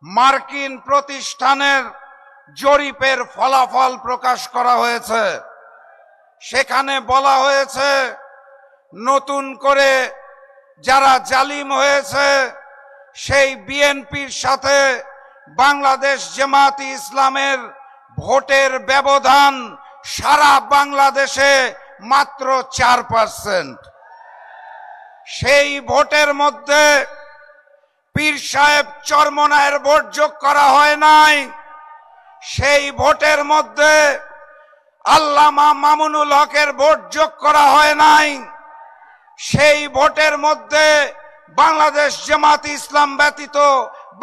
মার্কিন প্রতিষ্ঠানের জরিপের ফলাফল প্রকাশ করা হয়েছে। সেখানে বলা হয়েছে নতুন করে যারা জালিম হয়েছে সেই বিএনপির সাথে বাংলাদেশ জামায়াতে ইসলামের ভোটের ব্যবধান সারা বাংলাদেশে মাত্র 4%। সেই ভোটের মধ্যে পীর সাহেব চরমনায়ের ভোট যোগ করা হয় নাই। সেই ভোটের মধ্যে আল্লামা মামুনুল হকের ভোট যোগ করা হয় নাই। সেই ভোটের মধ্যে বাংলাদেশ জামায়াতে ইসলাম ব্যতীত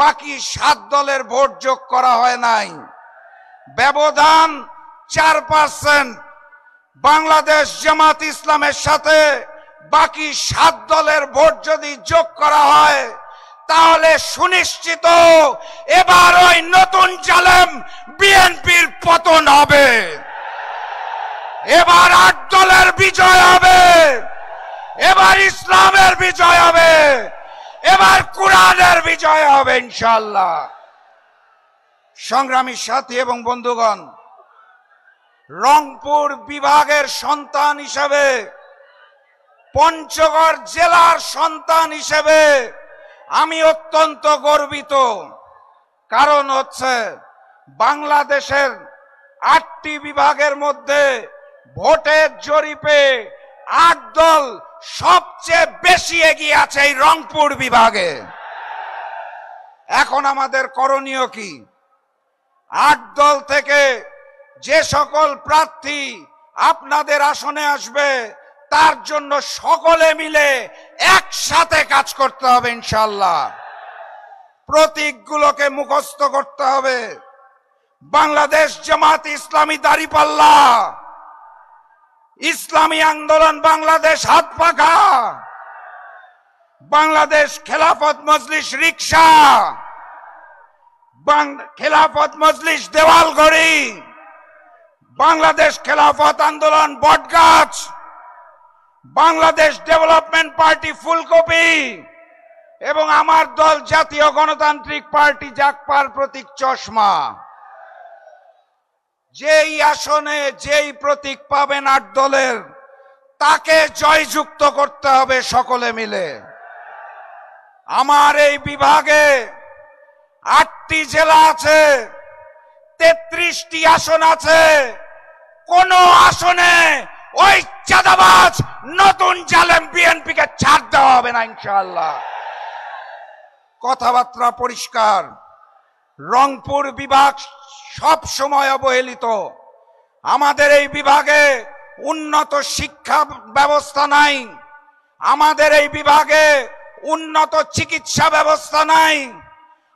বাকি 7 দলের ভোট যোগ করা হয় নাই। ব্যবধান 4%। বাংলাদেশ জামায়াতে ইসলামের সাথে বাকি 7 দলের ভোট যদি যোগ করা হয় তাহলে সুনিশ্চিত এবার ওই নতুন জালেম বিএনপির পতন হবে। এবার 8 দলের বিজয় হবে। এবার ইসলামের বিজয় হবে। এবার কোরআনের বিজয় হবে ইনশাআল্লাহ। সংগ্রামী সাথী এবং বন্ধুগণ, রংপুর বিভাগের সন্তান হিসেবে, পঞ্চগড় জেলার সন্তান হিসেবে আমি অত্যন্ত গর্বিত। কারণ হচ্ছে বাংলাদেশের 8টি বিভাগের মধ্যে ভোটের জরিপে 8 দল সবচেয়ে বেশি এগিয়ে আছে এই রংপুর বিভাগে। এখন আমাদের করণীয় কি? 8 দল থেকে যে সকল প্রার্থী আপনাদের আসনে আসবে তার জন্য সকলে মিলে একসাথে কাজ করতে হবে ইনশাআল্লাহ। প্রতীকগুলোকে মুখস্থ করতে হবে। বাংলাদেশ জামায়াতে ইসলামী দাঁড়িপাল্লা, ইসলামী আন্দোলন বাংলাদেশ হাত পাখা, বাংলাদেশ খেলাফত মজলিস রিকশা, খেলাফত মজলিস দেওয়ালঘড়ি, বাংলাদেশ খেলাফত আন্দোলন বটগাছ, বাংলাদেশ ডেভেলপমেন্ট পার্টি ফুলকপি এবং আমার দল জাতীয় গণতান্ত্রিক পার্টি জাকপার প্রতীক চশমা। যেই আসনে যেই প্রতীক পাবেন 8 দলের, তাকে জয়যুক্ত করতে হবে সকলে মিলে। আমার এই বিভাগে 8টি জেলা আছে, 33টি আসন আছে। কোন আসনে ওই চাঁদাবাজ নতুন জালেম বিএনপিকে ছাড় দেওয়া হবে না ইনশাআল্লাহ। কথাবার্তা পরিষ্কার। রংপুর বিভাগ সব সময় অবহেলিত। আমাদের এই বিভাগে উন্নত শিক্ষা ব্যবস্থা নাই। আমাদের এই বিভাগে উন্নত চিকিৎসা ব্যবস্থা নাই।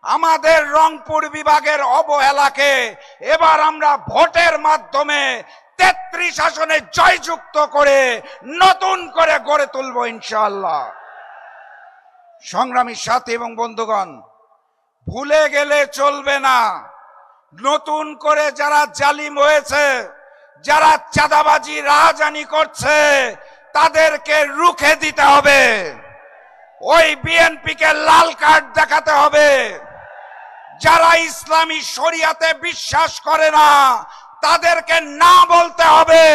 আমাদের রংপুর বিভাগের অবহেলাকে এবার আমরা ভোটের মাধ্যমে 33 আসনে জয়যুক্ত করে নতুন করে গড়ে তুলব ইনশাআল্লাহ। সংগ্রামী সাথী এবং বন্ধুগণ, ভুলে গেলে চলবে না। নতুন করে যারা জালিম হয়েছে, যারা চাঁদাবাজি রাহাজানি করছে, তাদেরকে রুখে দিতে হবে। ওই বিএনপিকে লাল কার্ড দেখাতে হবে। যারা ইসলামী শরিয়াতে বিশ্বাস করে না তাদেরকে না বলতে হবে।